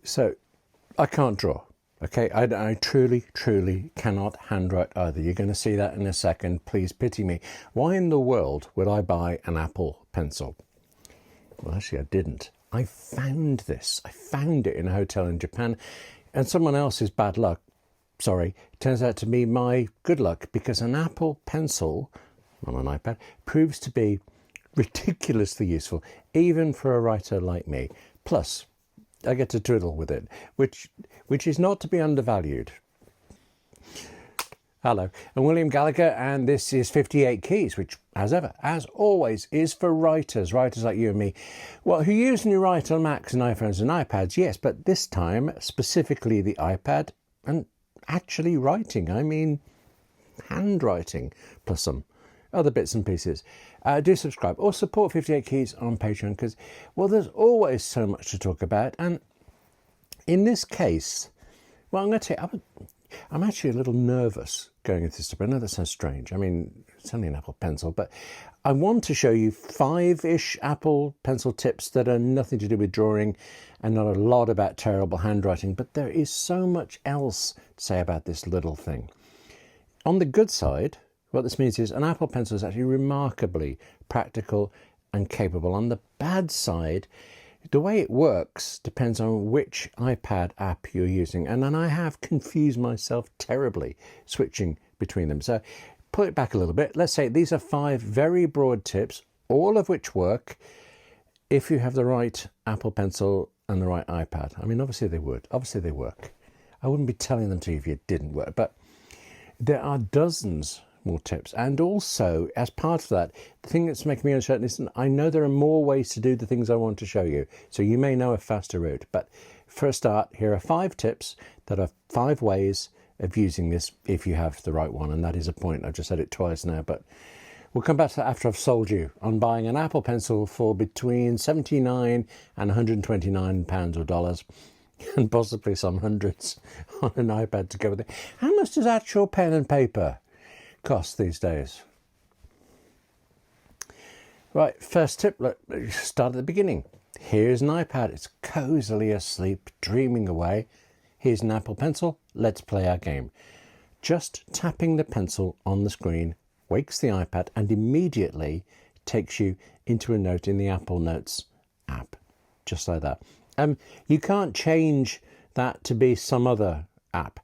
So I can't draw. Okay, I truly, truly cannot handwrite either. You're going to see that in a second. Please pity me. Why in the world would I buy an Apple Pencil? Well, actually, I didn't. I found this. I found it in a hotel in Japan, and someone else's bad luck, sorry, turns out to be my good luck, because an Apple Pencil on an iPad proves to be ridiculously useful, even for a writer like me. Plus, I get to twiddle with it, which is not to be undervalued. Hello, I'm William Gallagher, and this is 58 Keys, which, as ever, as always, is for writers like you and me, well, who usually write on Macs and iPhones and iPads, yes, but this time, specifically the iPad, and actually writing, I mean handwriting, plus some other bits and pieces. Do subscribe or support 58 Keys on Patreon, because, well, there's always so much to talk about. And in this case, well, I'm going to tell you, I'm actually a little nervous going into this stuff. I know that sounds strange. I mean, it's only an Apple Pencil, but I want to show you 5-ish Apple Pencil tips that are nothing to do with drawing and not a lot about terrible handwriting, but there is so much else to say about this little thing. On the good side, what this means is an Apple Pencil is actually remarkably practical and capable. On the bad side, the way it works depends on which iPad app you're using. And then I have confused myself terribly switching between them. So pull it back a little bit. Let's say these are 5 very broad tips, all of which work if you have the right Apple Pencil and the right iPad. I mean, obviously they would. Obviously they work. I wouldn't be telling them to you if it didn't work. But there are dozens more tips, and also as part of that, the thing that's making me uncertain is I know there are more ways to do the things I want to show you, so you may know a faster route. But for a start, here are 5 tips that are 5 ways of using this if you have the right one, and that is a point. I've just said it twice now, but we'll come back to that after I've sold you on buying an Apple Pencil for between £79 and £129 or dollars, and possibly some hundreds on an iPad to go with it. How much does actual pen and paper cost these days? Right, first tip, look, start at the beginning. Here's an iPad, it's cozily asleep, dreaming away. Here's an Apple Pencil, let's play our game. Just tapping the pencil on the screen wakes the iPad and immediately takes you into a note in the Apple Notes app, just like that. You can't change that to be some other app.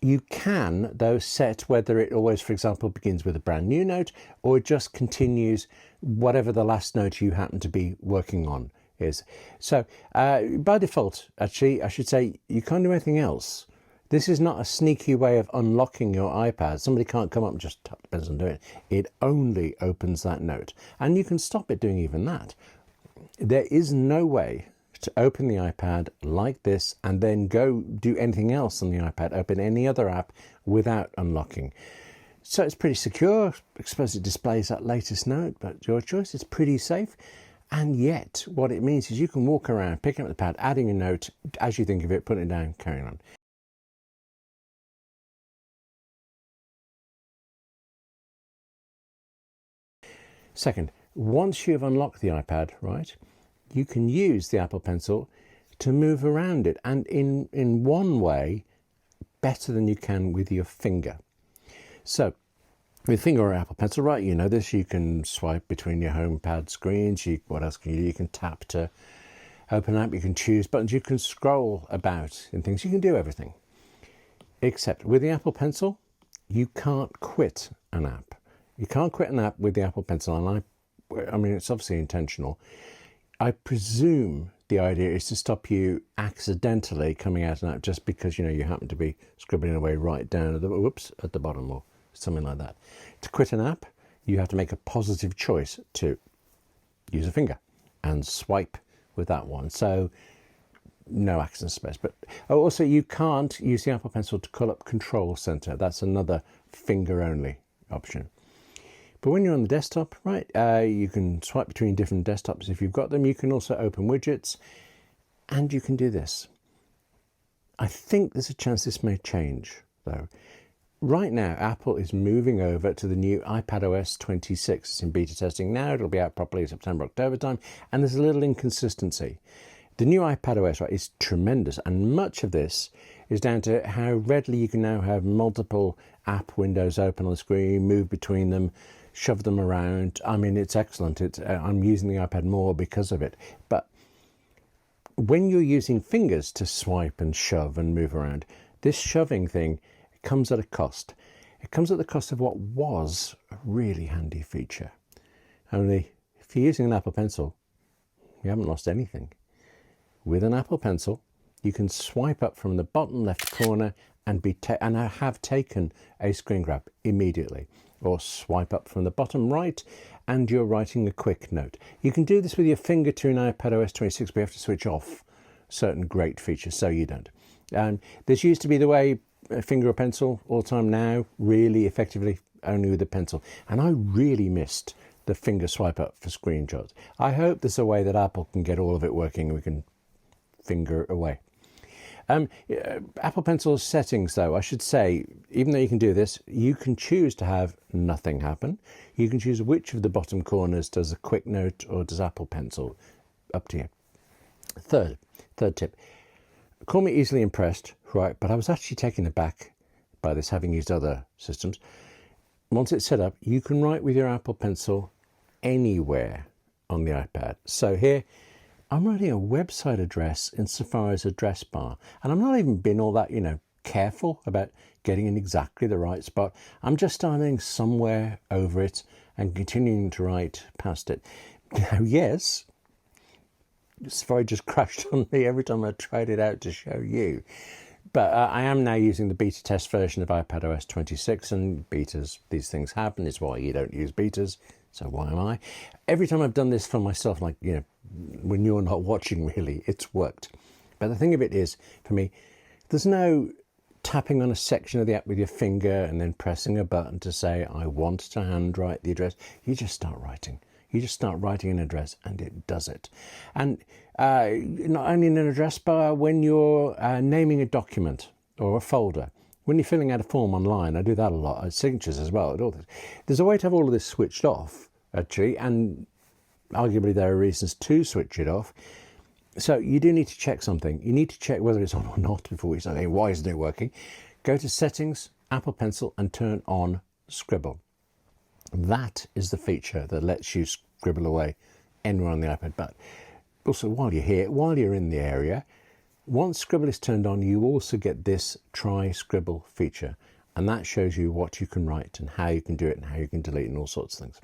You can, though, set whether it always, for example, begins with a brand new note or it just continues whatever the last note you happen to be working on is. So by default, actually, I should say you can't do anything else. This is not a sneaky way of unlocking your iPad. Somebody can't come up and just tap the pencil and do it. It only opens that note. And you can stop it doing even that. There is no way to open the iPad like this and then go do anything else on the iPad, open any other app without unlocking. So it's pretty secure. I suppose it displays that latest note, but your choice. It's pretty safe. And yet what it means is you can walk around, picking up the pad, adding a note as you think of it, putting it down, carrying on. Second, once you've unlocked the iPad, right, you can use the Apple Pencil to move around it, and in one way better than you can with your finger. So with finger or Apple Pencil, right, you know this, you can swipe between your home pad screens. What else can you do? You can tap to open an app, you can choose buttons, you can scroll about in things, you can do everything. Except with the Apple Pencil, you can't quit an app. You can't quit an app with the Apple Pencil, and I mean, it's obviously intentional. I presume the idea is to stop you accidentally coming out of an app just because, you know, you happen to be scribbling away right down at the bottom or something like that. To quit an app, you have to make a positive choice to use a finger and swipe with that one. So no accent space. But also you can't use the Apple Pencil to call up Control Center. That's another finger only option. But when you're on the desktop, right, you can swipe between different desktops if you've got them. You can also open widgets, and you can do this. I think there's a chance this may change, though. Right now, Apple is moving over to the new iPadOS 26. It's in beta testing now. It'll be out properly September, October time, and there's a little inconsistency. The new iPadOS, right, is tremendous, and much of this is down to how readily you can now have multiple app windows open on the screen, move between them, shove them around. I mean, it's excellent. I'm using the iPad more because of it. But when you're using fingers to swipe and shove and move around, this shoving thing comes at a cost. It comes at the cost of what was a really handy feature. Only, if you're using an Apple Pencil, you haven't lost anything. With an Apple Pencil, you can swipe up from the bottom left corner and have taken a screen grab immediately, or swipe up from the bottom right and you're writing a quick note. You can do this with your finger too in iPadOS 26, but you have to switch off certain great features, so you don't. This used to be the way, finger or pencil all the time. Now, really effectively only with a pencil. And I really missed the finger swipe up for screenshots. I hope there's a way that Apple can get all of it working and we can finger away. Apple Pencil settings, though, I should say, even though you can do this, you can choose to have nothing happen. You can choose which of the bottom corners does a quick note or does Apple Pencil. Up to you. Third tip. Call me easily impressed, right? But I was actually taken aback by this, having used other systems. Once it's set up, you can write with your Apple Pencil anywhere on the iPad. So here, I'm writing a website address in Safari's address bar, and I'm not even being all that, careful about getting in exactly the right spot. I'm just starting somewhere over it and continuing to write past it. Now, yes, Safari just crashed on me every time I tried it out to show you. But I am now using the beta test version of iPadOS 26, and betas, these things happen. It's why you don't use betas, so why am I? Every time I've done this for myself, when you're not watching, really, it's worked. But the thing of it is, for me, there's no tapping on a section of the app with your finger and then pressing a button to say, I want to handwrite the address. You just start writing. You just start writing an address and it does it. And not only in an address bar, when you're naming a document or a folder, when you're filling out a form online, I do that a lot, signatures as well. There's a way to have all of this switched off, actually, and arguably there are reasons to switch it off. So you do need to check something. You need to check whether it's on or not before you say, why isn't it working? Go to Settings, Apple Pencil, and turn on Scribble. That is the feature that lets you scribble away anywhere on the iPad. But also, while you're here, while you're in the area, once Scribble is turned on, you also get this Try Scribble feature. And that shows you what you can write and how you can do it and how you can delete and all sorts of things.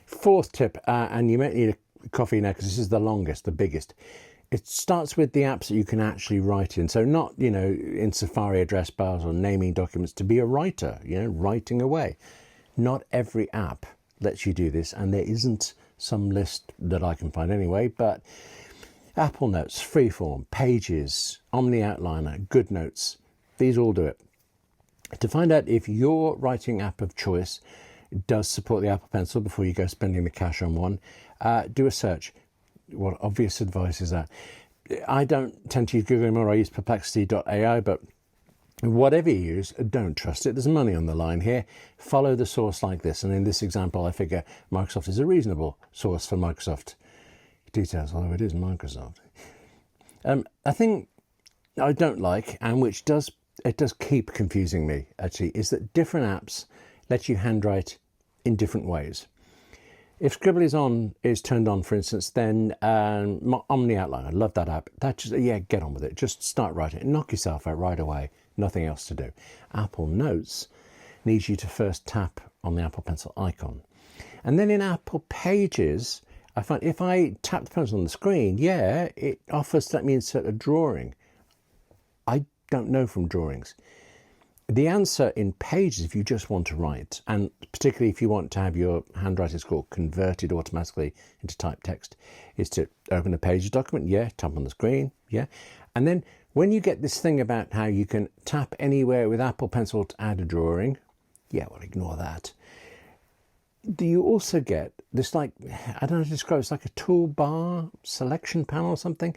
Fourth tip, and you might need a coffee now because this is the longest, the biggest. It starts with the apps that you can actually write in. So not, in Safari address bars or naming documents, to be a writer, writing away. Not every app lets you do this, and there isn't some list that I can find anyway, but Apple Notes, Freeform, Pages, Omni Outliner, GoodNotes, these all do it. To find out if your writing app of choice does support the Apple Pencil before you go spending the cash on one, do a search. What obvious advice is that? I don't tend to use Google anymore. I use perplexity.ai, but whatever you use, don't trust it. There's money on the line here. Follow the source like this. And in this example, I figure Microsoft is a reasonable source for Microsoft details, although it is Microsoft. A thing I don't like, and which does keep confusing me, actually, is that different apps let you handwrite in different ways. If Scribble is turned on, for instance, then Omni Outliner, I love that app. Get on with it. Just start writing. Knock yourself out right away. Nothing else to do. Apple Notes needs you to first tap on the Apple Pencil icon. And then in Apple Pages, I find if I tap the pencil on the screen, it offers to let me insert a drawing. I don't know from drawings. The answer in Pages, if you just want to write, and particularly if you want to have your handwriting score converted automatically into typed text, is to open a Pages document, tap on the screen, and then when you get this thing about how you can tap anywhere with Apple Pencil to add a drawing, ignore that. Do you also get this, I don't know how to describe it, it's like a toolbar selection panel or something?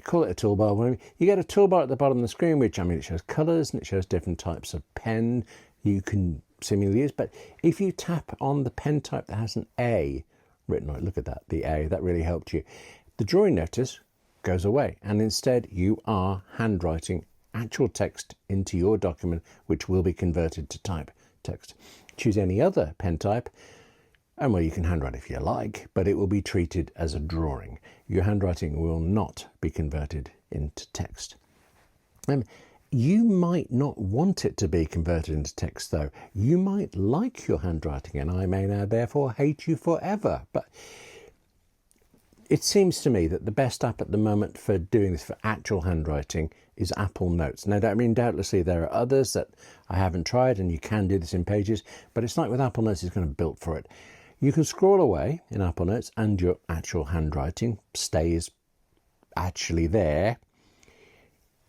Call it a toolbar, whatever. You get a toolbar at the bottom of the screen, which, it shows colours and it shows different types of pen you can seemingly use. But if you tap on the pen type that has an A written on it, look at that, the A, that really helped you. The drawing notice goes away, and instead you are handwriting actual text into your document, which will be converted to type text. Choose any other pen type, and well, you can handwrite if you like, but it will be treated as a drawing. Your handwriting will not be converted into text. You might not want it to be converted into text, though. You might like your handwriting, and I may now therefore hate you forever. But it seems to me that the best app at the moment for doing this, for actual handwriting, is Apple Notes. Now, I mean, doubtlessly there are others that I haven't tried, and you can do this in Pages, but it's like with Apple Notes, it's kind of built for it. You can scroll away in Apple Notes, and your actual handwriting stays actually there,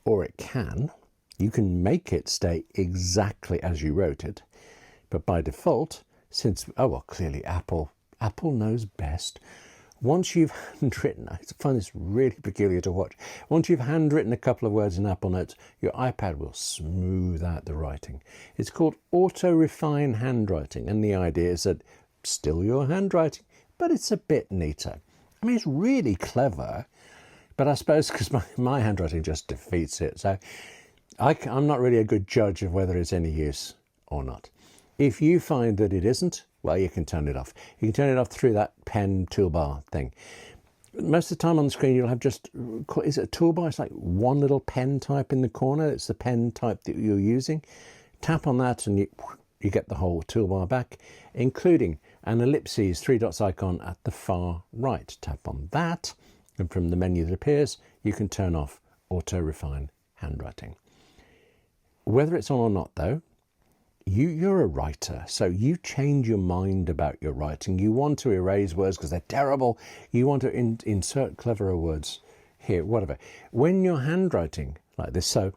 or it can. You can make it stay exactly as you wrote it, but by default, since, oh well, clearly Apple knows best. Once you've handwritten, I find this really peculiar to watch. Once you've handwritten a couple of words in Apple Notes, your iPad will smooth out the writing. It's called auto-refine handwriting, and the idea is that still your handwriting, but it's a bit neater. I mean, it's really clever, but I suppose because my handwriting just defeats it. So I'm not really a good judge of whether it's any use or not. If you find that it isn't, well, you can turn it off. You can turn it off through that pen toolbar thing. Most of the time on the screen, you'll have just, is it a toolbar? It's like one little pen type in the corner. It's the pen type that you're using. Tap on that and you get the whole toolbar back, including an ellipses 3 dots icon at the far right. Tap on that, and from the menu that appears, you can turn off Auto Refine Handwriting. Whether it's on or not, though, you're a writer, so you change your mind about your writing. You want to erase words because they're terrible. You want to insert cleverer words here, whatever. When you're handwriting like this, so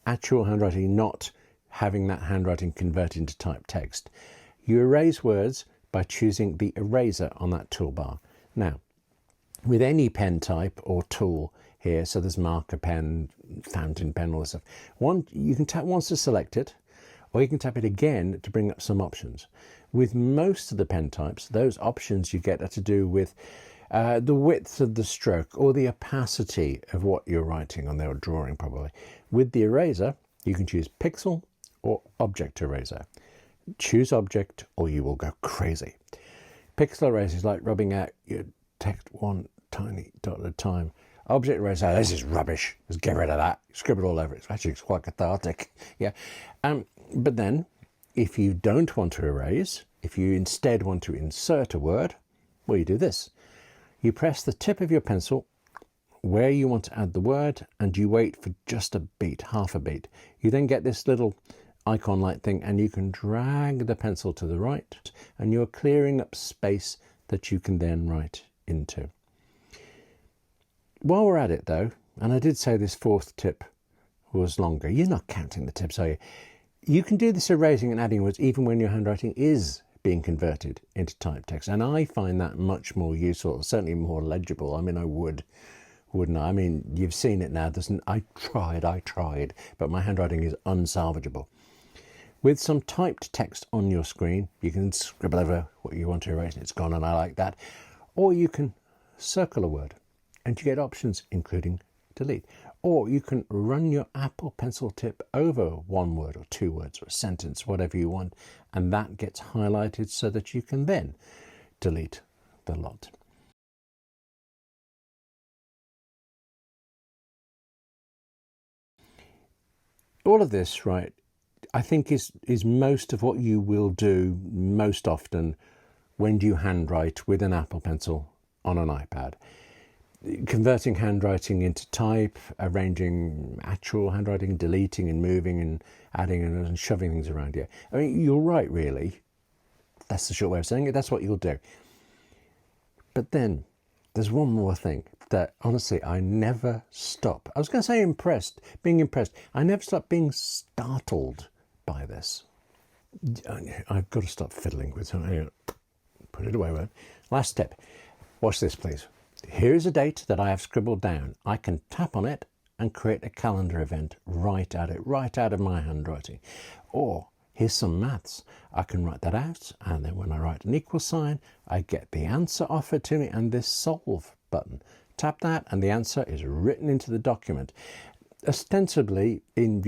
actual handwriting, not having that handwriting converted into typed text, you erase words by choosing the eraser on that toolbar. Now, with any pen type or tool here, so there's marker pen, fountain pen, all this stuff. You can tap once to select it, or you can tap it again to bring up some options. With most of the pen types, those options you get are to do with the width of the stroke or the opacity of what you're writing on there, or drawing probably. With the eraser, you can choose pixel or object eraser. Choose object or you will go crazy. Pixel eraser is like rubbing out your text one tiny dot at a time. Object eraser, this is rubbish. Just get rid of that. Scribble all over it. It's actually quite cathartic. Yeah. But then, if you don't want to erase, if you instead want to insert a word, well, you do this. You press the tip of your pencil where you want to add the word, and you wait for just a beat, half a beat. You then get this little icon-like thing, and you can drag the pencil to the right, and you're clearing up space that you can then write into. While we're at it, though, and I did say this fourth tip was longer. You're not counting the tips, are you? You can do this erasing and adding words even when your handwriting is being converted into typed text, and I find that much more useful, certainly more legible. I mean, I wouldn't I? I mean, you've seen it now. I tried, but my handwriting is unsalvageable. With some typed text on your screen, you can scribble over what you want to erase, and it's gone, and I like that. Or you can circle a word, and you get options including delete. Or you can run your Apple Pencil tip over one word or two words or a sentence, whatever you want, and that gets highlighted so that you can then delete the lot. All of this, right, I think is most of what you will do most often when you handwrite with an Apple Pencil on an iPad. Converting handwriting into type, arranging actual handwriting, deleting and moving and adding and shoving things around here. I mean, you're right, really. That's the short way of saying it. That's what you'll do. But then there's one more thing that, honestly, I never stop. I was going to say being impressed. I never stop being startled by this. I've got to stop fiddling with it. Put it away, won't. Last step. Watch this, please. Here's a date that I have scribbled down. I can tap on it and create a calendar event right out of my handwriting. Or here's some maths. I can write that out, and then when I write an equal sign, I get the answer offered to me and this solve button. Tap that and the answer is written into the document, ostensibly in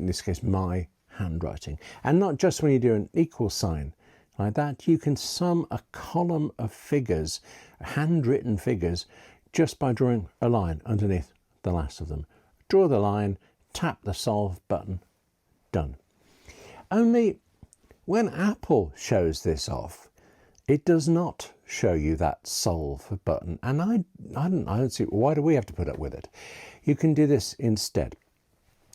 this case, my handwriting. And not just when you do an equal sign like that, you can sum a column of figures, handwritten figures, just by drawing a line underneath the last of them. Draw the line, tap the solve button, done. Only when Apple shows this off, it does not show you that solve button. And I don't see, why do we have to put up with it? You can do this instead.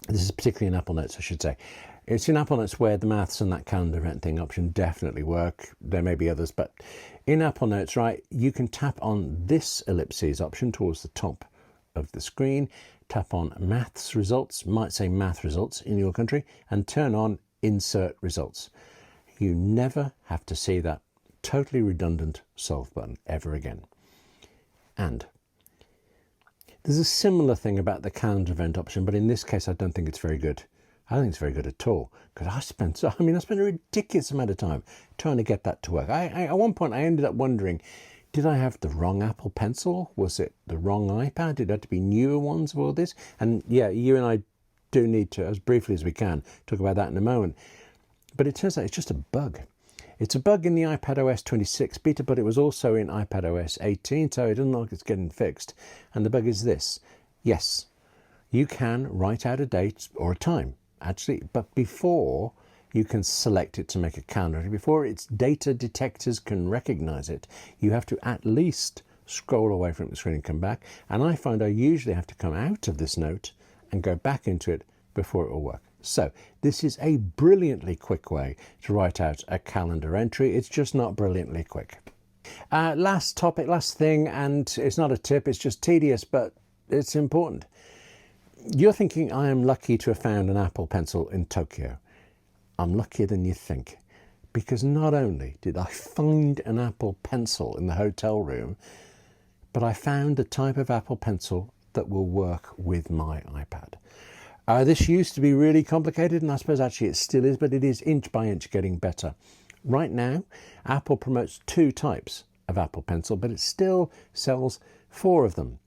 This is particularly in Apple Notes, I should say. It's in Apple Notes where the maths and that calendar event thing option definitely work. There may be others, but in Apple Notes, right, you can tap on this ellipses option towards the top of the screen, tap on maths results, might say math results in your country, and turn on insert results. You never have to see that totally redundant solve button ever again. And there's a similar thing about the calendar event option, but in this case, I don't think it's very good. I don't think it's very good at all, because I spent a ridiculous amount of time trying to get that to work. At one point, I ended up wondering, did I have the wrong Apple Pencil? Was it the wrong iPad? Did it have to be newer ones for all this? And yeah, you and I do need to, as briefly as we can, talk about that in a moment. But it turns out it's just a bug. It's a bug in the iPadOS 26 beta, but it was also in iPadOS 18, so it doesn't look like it's getting fixed. And the bug is this. Yes, you can write out a date or a time, actually, but before you can select it to make a calendar, before its data detectors can recognize it, you have to at least scroll away from the screen and come back. And I find I usually have to come out of this note and go back into it before it will work. So this is a brilliantly quick way to write out a calendar entry. It's just not brilliantly quick. Last topic, last thing, and it's not a tip, it's just tedious, but it's important. You're thinking, I am lucky to have found an Apple Pencil in Tokyo. I'm luckier than you think, because not only did I find an Apple Pencil in the hotel room, but I found a type of Apple Pencil that will work with my iPad. This used to be really complicated, and I suppose actually it still is, but it is inch by inch getting better. Right now, Apple promotes 2 types of Apple Pencil, but it still sells 4 of them.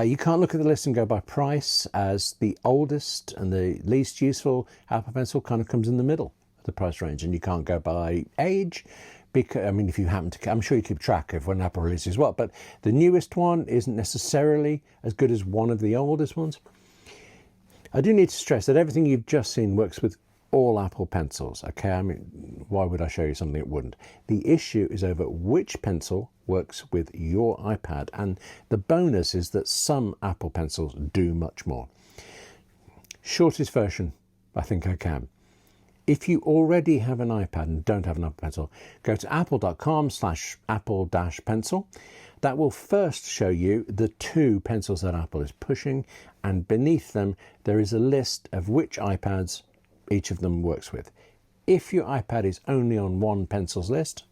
You can't look at the list and go by price, as the oldest and the least useful Apple Pencil kind of comes in the middle of the price range, and you can't go by age, because, I mean, if you happen to, I'm sure you keep track of when Apple releases what, but the newest one isn't necessarily as good as one of the oldest ones. I do need to stress that everything you've just seen works with all Apple Pencils, okay? I mean, why would I show you something it wouldn't? The issue is over which pencil works with your iPad, and the bonus is that some Apple Pencils do much more. Shortest version, I think I can. If you already have an iPad and don't have an Apple Pencil, go to apple.com/apple-pencil. That will first show you the 2 pencils that Apple is pushing, and beneath them there is a list of which iPads each of them works with. If your iPad is only on one pencils list,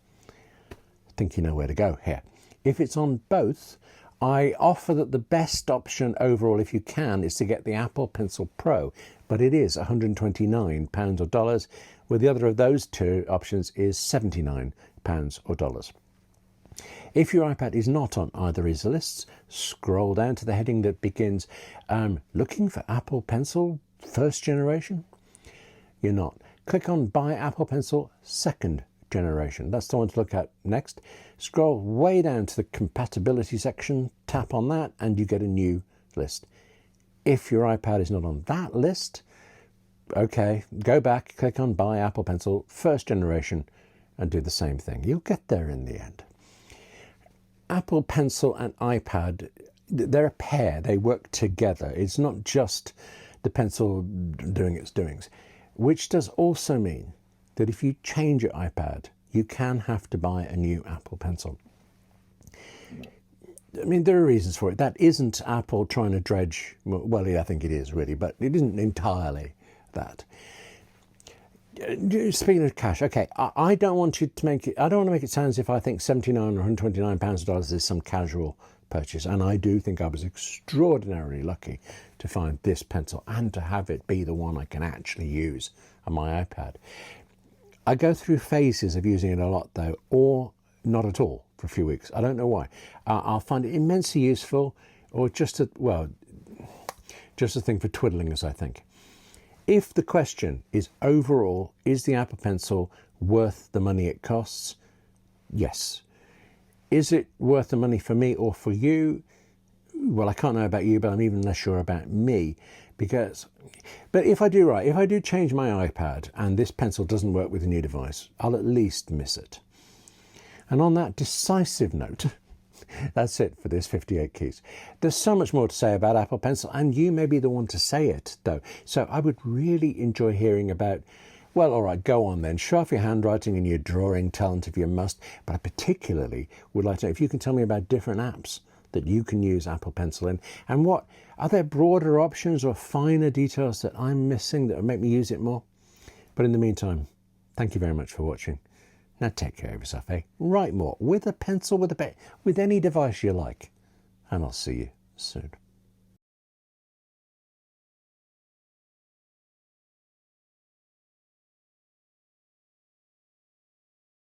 I think you know where to go here. If it's on both, I offer that the best option overall, if you can, is to get the Apple Pencil Pro, but it is £129 or dollars, where the other of those 2 options is £79 or dollars. If your iPad is not on either of these lists, scroll down to the heading that begins, looking for Apple Pencil first generation? You're not. Click on Buy Apple Pencil second generation. That's the one to look at next. Scroll way down to the Compatibility section, tap on that, and you get a new list. If your iPad is not on that list, okay, go back, click on Buy Apple Pencil first generation, and do the same thing. You'll get there in the end. Apple Pencil and iPad, they're a pair. They work together. It's not just the pencil doing its doings, which does also mean that if you change your iPad, you can have to buy a new Apple Pencil. I mean, there are reasons for it. That isn't Apple trying to dredge, well, I think it is really, but it isn't entirely that. Speaking of cash, okay, I don't want you to make it, I don't want to make it sound as if I think £79 or £129 is some casual purchase, and I do think I was extraordinarily lucky to find this pencil and to have it be the one I can actually use on my iPad. I go through phases of using it a lot though, or not at all for a few weeks. I don't know why. I'll find it immensely useful, or just a thing for twiddlingers, I think. If the question is overall, is the Apple Pencil worth the money it costs? Yes. Is it worth the money for me or for you? Well, I can't know about you, but I'm even less sure about me. But if I do change my iPad and this pencil doesn't work with the new device, I'll at least miss it. And on that decisive note, that's it for this 58 Keys. There's so much more to say about Apple Pencil, and you may be the one to say it, though. So I would really enjoy hearing about, well, all right, go on then. Show off your handwriting and your drawing talent if you must. But I particularly would like to know if you can tell me about different apps that you can use Apple Pencil in, and what are there broader options or finer details that I'm missing that would make me use it more. But in the meantime, thank you very much for watching. Now take care of yourself, eh? Write more with a pencil, with any device you like, and I'll see you soon.